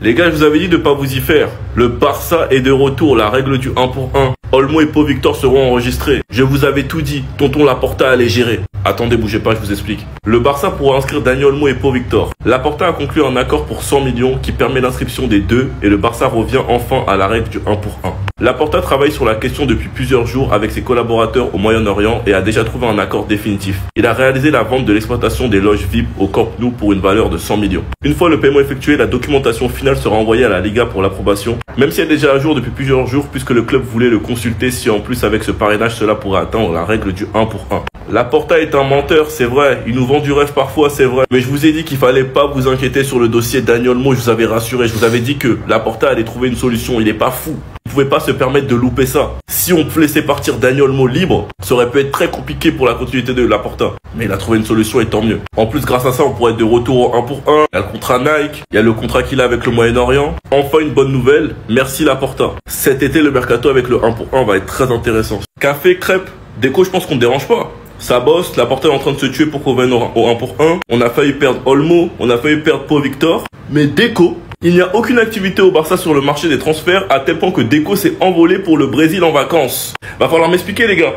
Les gars, je vous avais dit de pas vous y faire. Le Barça est de retour, la règle du 1 pour 1. Olmo et Pau Victor seront enregistrés. Je vous avais tout dit, tonton Laporta allait gérer. Attendez, bougez pas, je vous explique. Le Barça pourra inscrire Dani Olmo et Pau Victor. Laporta a conclu un accord pour 100 millions qui permet l'inscription des deux et le Barça revient enfin à la règle du 1 pour 1. Laporta travaille sur la question depuis plusieurs jours avec ses collaborateurs au Moyen-Orient et a déjà trouvé un accord définitif. Il a réalisé la vente de l'exploitation des loges VIP au Camp Nou pour une valeur de 100 millions. Une fois le paiement effectué, la documentation finale sera envoyée à la Liga pour l'approbation, même si elle est déjà à jour depuis plusieurs jours puisque le club voulait le consulter si en plus avec ce parrainage cela pourrait atteindre la règle du 1 pour 1. Laporta est un menteur, c'est vrai, il nous vend du rêve parfois, c'est vrai, mais je vous ai dit qu'il fallait pas vous inquiéter sur le dossier Dani Olmo, je vous avais rassuré, je vous avais dit que Laporta allait trouver une solution, il est pas fou. Vous pouvez pas se permettre de louper ça. Si on laissait partir Dani Olmo libre, ça aurait pu être très compliqué pour la continuité de Laporta. Mais il a trouvé une solution et tant mieux. En plus, grâce à ça, on pourrait être de retour au 1 pour 1. Il y a le contrat Nike, il y a le contrat qu'il a avec le Moyen-Orient. Enfin, une bonne nouvelle, merci Laporta. Cet été, le mercato avec le 1 pour 1 va être très intéressant. Café, crêpes, déco, je pense qu'on ne dérange pas. Ça bosse, Laporta est en train de se tuer pour qu'on vienne au 1 pour 1. On a failli perdre Olmo, on a failli perdre Pau Victor. Mais déco, il n'y a aucune activité au Barça sur le marché des transferts à tel point que Deco s'est envolé pour le Brésil en vacances. Va falloir m'expliquer les gars.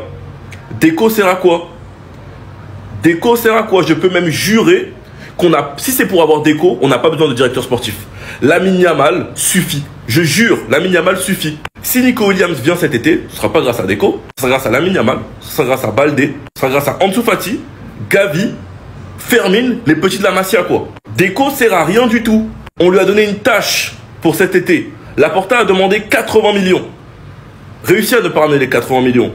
Deco sert à quoi? Deco sert à quoi? Je peux même jurer qu'on a, si c'est pour avoir Deco, on n'a pas besoin de directeur sportif. Lamine Yamal suffit. Je jure, Lamine Yamal suffit. Si Nico Williams vient cet été, ce sera pas grâce à Deco, ce sera grâce à Lamine Yamal, ce sera grâce à Baldé, ce sera grâce à Ansu Fati, Gavi, Fermin, les petits de la Masia quoi. Deco sert à rien du tout. On lui a donné une tâche pour cet été. Laporta a demandé 80 millions. Réussi à ne pas ramener les 80 millions.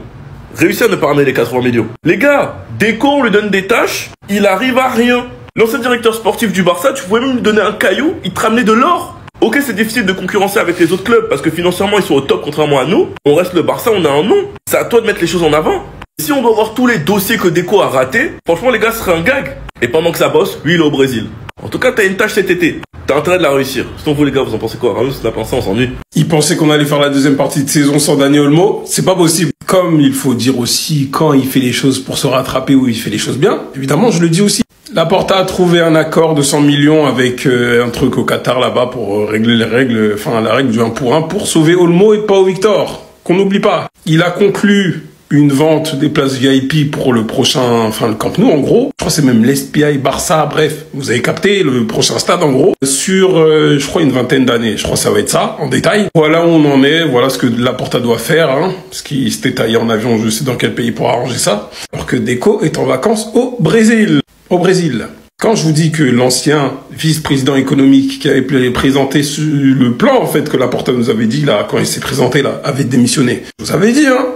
Réussi à ne pas ramener les 80 millions. Les gars, Deco, on lui donne des tâches, il arrive à rien. L'ancien directeur sportif du Barça, tu pouvais même lui donner un caillou, il te ramenait de l'or. Ok, c'est difficile de concurrencer avec les autres clubs parce que financièrement ils sont au top contrairement à nous. On reste le Barça, on a un nom. C'est à toi de mettre les choses en avant. Si on doit voir tous les dossiers que Deco a ratés, franchement les gars, ce serait un gag. Et pendant que ça bosse, lui il est au Brésil. En tout cas, t'as une tâche cet été. T'as intérêt de la réussir. Sinon vous les gars, vous en pensez quoi? Ramos, on a pensé, on s'ennuie. Il pensait qu'on allait faire la deuxième partie de saison sans Dani Olmo. C'est pas possible. Comme il faut dire aussi quand il fait les choses pour se rattraper ou il fait les choses bien. Évidemment, je le dis aussi. Laporta a trouvé un accord de 100 millions avec un truc au Qatar là-bas pour régler les règles, enfin la règle du 1 pour 1 pour sauver Olmo et Pau Victor. Qu'on n'oublie pas. Il a conclu une vente des places VIP pour le prochain, enfin le Camp Nou en gros. Je crois que c'est même l'SPI Barça, bref, vous avez capté le prochain stade en gros. Sur, je crois, une vingtaine d'années. Je crois que ça va être ça, en détail. Voilà où on en est, voilà ce que Laporta doit faire, hein. Parce qu'il s'était taillé en avion, je sais dans quel pays pour arranger ça. Alors que Deco est en vacances au Brésil. Au Brésil. Quand je vous dis que l'ancien vice-président économique qui avait présenté le plan, en fait, que Laporta nous avait dit, là, quand il s'est présenté, là, avait démissionné. Je vous avais dit, hein.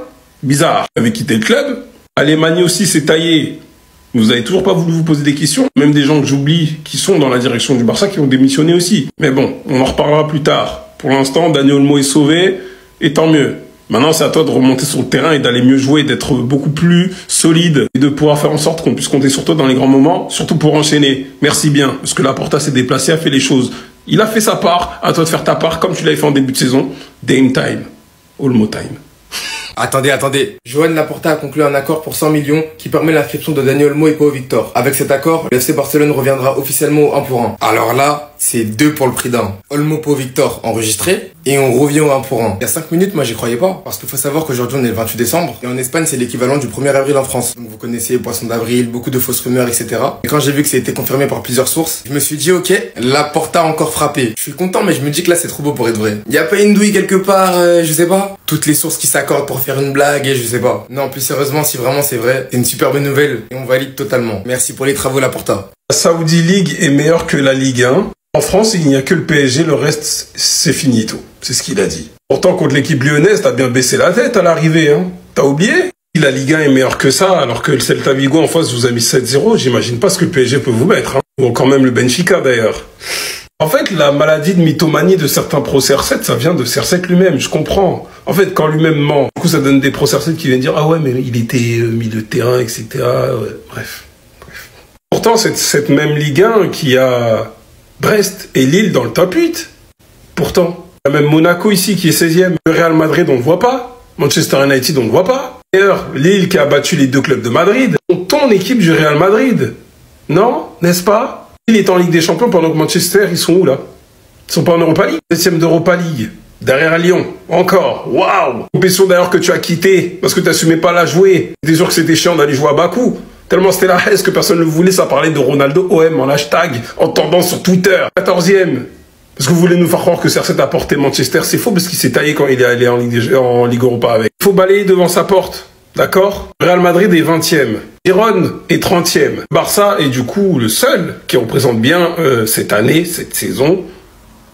Bizarre. Il avait quitté le club. Alemani aussi s'est taillé. Vous avez toujours pas voulu vous poser des questions. Même des gens que j'oublie qui sont dans la direction du Barça qui ont démissionné aussi. Mais bon, on en reparlera plus tard. Pour l'instant, Dani Olmo est sauvé. Et tant mieux. Maintenant, c'est à toi de remonter sur le terrain et d'aller mieux jouer, d'être beaucoup plus solide et de pouvoir faire en sorte qu'on puisse compter sur toi dans les grands moments, surtout pour enchaîner. Merci bien, parce que Laporta s'est déplacé, a fait les choses. Il a fait sa part, à toi de faire ta part, comme tu l'avais fait en début de saison. Dame time. Olmo time. Attendez. Joan Laporta a conclu un accord pour 100 millions qui permet l'inscription de Dani Olmo et Pau Victor. Avec cet accord, le FC Barcelone reviendra officiellement au 1 pour 1. Alors là, c'est 2 pour le prix d'un. Olmo, Pau Victor enregistré et on revient au 1 pour 1. Il y a 5 minutes, moi j'y croyais pas. Parce qu'il faut savoir qu'aujourd'hui on est le 28 décembre et en Espagne c'est l'équivalent du 1er avril en France. Donc vous connaissez Poisson d'avril, beaucoup de fausses rumeurs, etc. Et quand j'ai vu que ça a été confirmé par plusieurs sources, je me suis dit ok, Laporta a encore frappé. Je suis content mais je me dis que là c'est trop beau pour être vrai. Y a pas une douille quelque part, je sais pas. Toutes les sources qui s'accordent pour faire une blague et je sais pas. Non, plus sérieusement, si vraiment c'est vrai, c'est une super bonne nouvelle et on valide totalement. Merci pour les travaux Laporta. La Saudi League est meilleure que la Ligue 1. En France, il n'y a que le PSG, le reste, c'est finito. C'est ce qu'il a dit. Pourtant, contre l'équipe lyonnaise, t'as bien baissé la tête à l'arrivée, hein. T'as oublié? La Ligue 1 est meilleure que ça, alors que le Celta Vigo en face vous a mis 7-0. J'imagine pas ce que le PSG peut vous mettre, hein. Ou quand même le Benfica, d'ailleurs. En fait, la maladie de mythomanie de certains pro CR7, ça vient de CR7 lui-même, je comprends. En fait, quand lui-même ment, du coup, ça donne des pro CR7 qui viennent dire « Ah ouais, mais il était milieu de terrain, etc. » Ouais, bref. Pourtant, c'est cette même Ligue 1 qui a Brest et Lille dans le top 8. Pourtant, il y a même Monaco ici qui est 16e. Le Real Madrid, on ne le voit pas. Manchester United, on ne le voit pas. D'ailleurs, Lille qui a battu les 2 clubs de Madrid. Ton équipe du Real Madrid. Non, n'est-ce pas? Il est en Ligue des Champions pendant que Manchester, ils sont où là? Ils sont pas en Europa League. 7e d'Europa League. Derrière à Lyon. Encore. Waouh. Compétition d'ailleurs que tu as quitté parce que tu n'assumais pas la jouer. T'es sûr que c'était chiant d'aller jouer à Bakou. Tellement c'était la haine que personne ne le voulait. Ça parlait de Ronaldo OM en hashtag, en tendance sur Twitter. 14e. Parce que vous voulez nous faire croire que CR7 a porté Manchester. C'est faux parce qu'il s'est taillé quand il est allé en Ligue Europa avec. Il faut balayer devant sa porte. D'accord? Real Madrid est 20e. Girone est 30e. Barça est du coup le seul qui représente bien cette année, cette saison,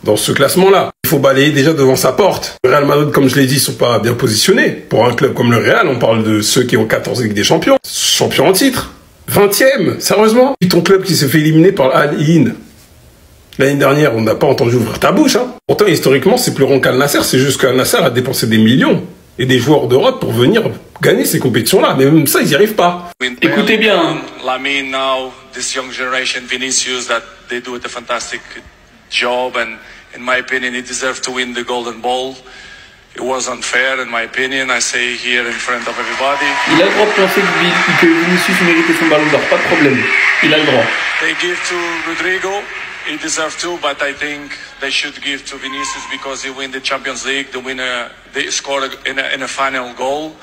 dans ce classement-là. Il faut balayer déjà devant sa porte. Le Real Madrid, comme je l'ai dit, ils sont pas bien positionnés. Pour un club comme le Real, on parle de ceux qui ont 14 Ligue des Champions. Champion en titre. 20e, sérieusement. Et ton club qui s'est fait éliminer par Al-Hilal. L'année dernière, on n'a pas entendu ouvrir ta bouche. Hein. Pourtant, historiquement, c'est plus rond qu'Al Nasser. C'est juste qu'Al Nasser a dépensé des millions et des joueurs d'Europe pour venir gagner ces compétitions-là. Mais même ça, ils n'y arrivent pas. Écoutez bien. Lamine now, this young generation, Vinicius, that they do a fantastic job, and in my opinion, he deserved to win the Golden Ball. It was unfair, in my opinion. I say here in front of everybody. Il a le droit de penser que Vinicius méritait son ballon d'or, pas de problème. Il a le droit. They give to Rodrigo. He deserves to, but I think they should give to Vinicius because he win the Champions League. They scored in a final goal.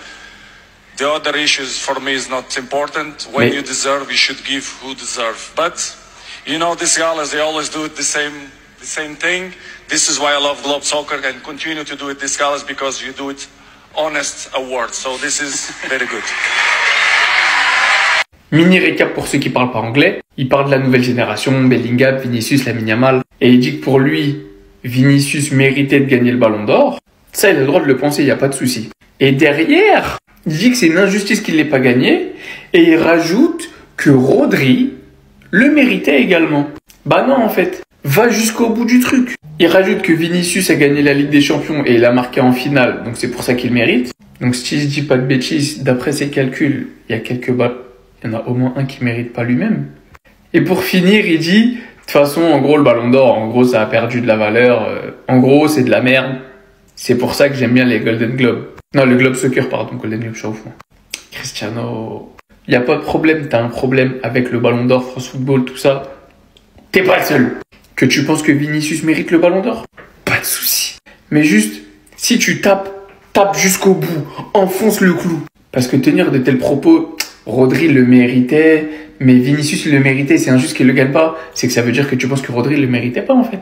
The other issues for me is not important. When you deserve, you should give who deserve. But you know, these guys, they always do the same thing. This is why I love Globe Soccer and continue to do it this guys because you do it honest award. So this is very good. Mini récap pour ceux qui parlent pas anglais. Il parle de la nouvelle génération, Bellingham, Vinicius, Lamine Yamal. Et il dit que pour lui, Vinicius méritait de gagner le ballon d'or. Ça, il a le droit de le penser, il n'y a pas de souci. Et derrière, il dit que c'est une injustice qu'il ne l'ait pas gagné. Et il rajoute que Rodri le méritait également. Bah non, en fait. Va jusqu'au bout du truc. Il rajoute que Vinicius a gagné la Ligue des Champions et il a marqué en finale. Donc c'est pour ça qu'il mérite. Donc si je dis pas de bêtises, d'après ses calculs, il y a quelques balles. Il y en a au moins un qui mérite pas lui-même. Et pour finir, il dit, de toute façon, en gros, le ballon d'or, en gros, ça a perdu de la valeur. En gros, c'est de la merde. C'est pour ça que j'aime bien les Golden Globes. Non, le Globe Soccer, pardon, Golden Globe, je suis au fond. Cristiano, il n'y a pas de problème. T'as un problème avec le ballon d'or, France Football, tout ça. T'es pas le seul. Que tu penses que Vinicius mérite le ballon d'or? Pas de souci. Mais juste, si tu tapes jusqu'au bout, enfonce le clou. Parce que tenir de tels propos... Rodri le méritait, mais Vinicius le méritait, c'est injuste qu'il le gagne pas. C'est que ça veut dire que tu penses que Rodri le méritait pas en fait.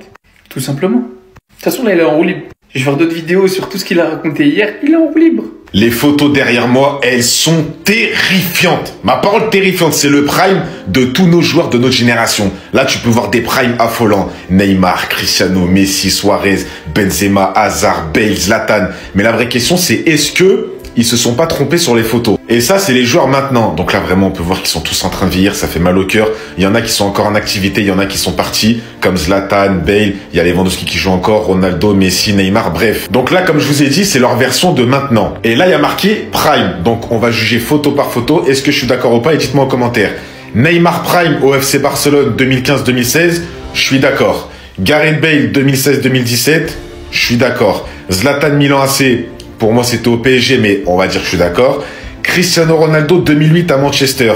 Tout simplement. De toute façon là il est en roue libre. Je vais faire d'autres vidéos sur tout ce qu'il a raconté hier, il est en roue libre. Les photos derrière moi, elles sont terrifiantes. Ma parole terrifiante, c'est le prime de tous nos joueurs de notre génération. Là, tu peux voir des primes affolants. Neymar, Cristiano, Messi, Suarez, Benzema, Hazard, Bale, Zlatan. Mais la vraie question, c'est est-ce que ils se sont pas trompés sur les photos? Et ça, c'est les joueurs maintenant. Donc là, vraiment, on peut voir qu'ils sont tous en train de vieillir. Ça fait mal au cœur. Il y en a qui sont encore en activité. Il y en a qui sont partis. Comme Zlatan, Bale. Il y a Lewandowski qui joue encore. Ronaldo, Messi, Neymar. Bref. Donc là, comme je vous ai dit, c'est leur version de maintenant. Et là, il y a marqué Prime. Donc, on va juger photo par photo. Est-ce que je suis d'accord ou pas? Et dites-moi en commentaire. Neymar Prime au FC Barcelone 2015-2016. Je suis d'accord. Gareth Bale 2016-2017. Je suis d'accord. Zlatan Milan AC. Pour moi, c'était au PSG, mais on va dire que je suis d'accord. Cristiano Ronaldo 2008 à Manchester.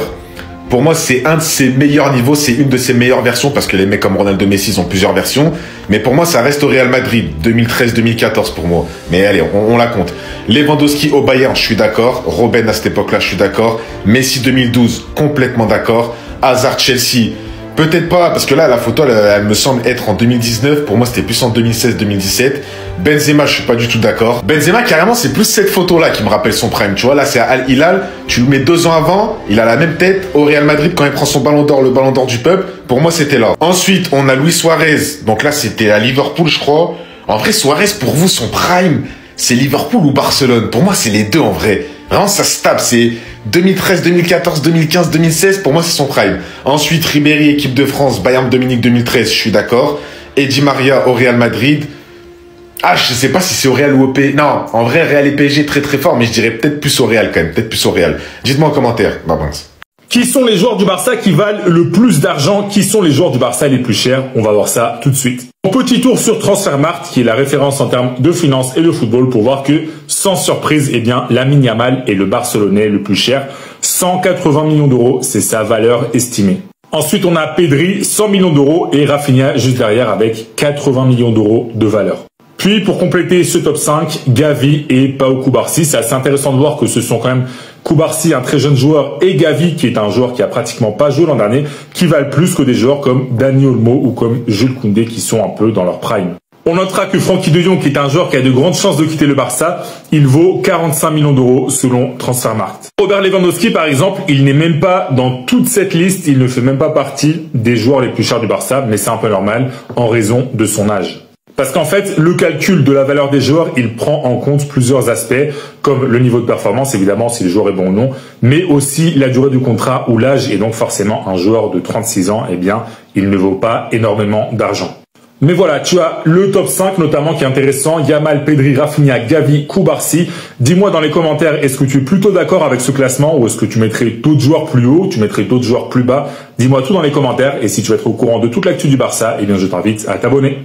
Pour moi, c'est un de ses meilleurs niveaux, c'est une de ses meilleures versions, parce que les mecs comme Ronaldo, Messi, ils ont plusieurs versions. Mais pour moi, ça reste au Real Madrid, 2013-2014 pour moi. Mais allez, on la compte. Lewandowski au Bayern, je suis d'accord. Robben à cette époque-là, je suis d'accord. Messi 2012, complètement d'accord. Hazard Chelsea, peut-être pas, parce que là, la photo, elle me semble être en 2019. Pour moi, c'était plus en 2016-2017. Benzema, je suis pas du tout d'accord. Benzema, carrément, c'est plus cette photo-là qui me rappelle son prime. Tu vois, là, c'est à Al-Hilal. Tu le mets 2 ans avant. Il a la même tête au Real Madrid quand il prend son ballon d'or, le ballon d'or du peuple. Pour moi, c'était là. Ensuite, on a Luis Suarez. Donc là, c'était à Liverpool, je crois. En vrai, Suarez, pour vous, son prime, c'est Liverpool ou Barcelone? Pour moi, c'est les deux, en vrai. Vraiment, ça se tape. C'est 2013, 2014, 2015, 2016. Pour moi, c'est son prime. Ensuite, Ribéry, équipe de France, Bayern Dominique 2013. Je suis d'accord. Et Di Maria au Real Madrid. Ah, je sais pas si c'est au Real ou au PSG. Non, en vrai, Real et PSG très très fort, mais je dirais peut-être plus au Real quand même. Peut-être plus au Real. Dites-moi en commentaire. Qui sont les joueurs du Barça qui valent le plus d'argent? Qui sont les joueurs du Barça les plus chers? On va voir ça tout de suite. Petit tour sur Transfermarkt, qui est la référence en termes de finance et de football, pour voir que, sans surprise, eh bien, Lamine Yamal est le Barcelonais le plus cher. 180 millions d'euros, c'est sa valeur estimée. Ensuite, on a Pedri, 100 millions d'euros et Rafinha juste derrière avec 80 millions d'euros de valeur. Puis, pour compléter ce top 5, Gavi et Pau Cubarsí. C'est assez intéressant de voir que ce sont quand même Cubarsí, un très jeune joueur, et Gavi, qui est un joueur qui a pratiquement pas joué l'an dernier, qui valent plus que des joueurs comme Dani Olmo ou comme Jules Koundé qui sont un peu dans leur prime. On notera que Frenkie de Jong, qui est un joueur qui a de grandes chances de quitter le Barça, il vaut 45 millions d'euros selon Transfermarkt. Robert Lewandowski, par exemple, il n'est même pas dans toute cette liste, il ne fait même pas partie des joueurs les plus chers du Barça, mais c'est un peu normal en raison de son âge. Parce qu'en fait, le calcul de la valeur des joueurs, il prend en compte plusieurs aspects, comme le niveau de performance, évidemment, si le joueur est bon ou non, mais aussi la durée du contrat ou l'âge, et donc forcément, un joueur de 36 ans, eh bien, il ne vaut pas énormément d'argent. Mais voilà, tu as le top 5 notamment qui est intéressant. Yamal, Pedri, Rafinha, Gavi, Cubarsí. Dis-moi dans les commentaires, est-ce que tu es plutôt d'accord avec ce classement ou est-ce que tu mettrais d'autres joueurs plus haut, tu mettrais d'autres joueurs plus bas? Dis-moi tout dans les commentaires et si tu veux être au courant de toute l'actu du Barça, eh bien je t'invite à t'abonner.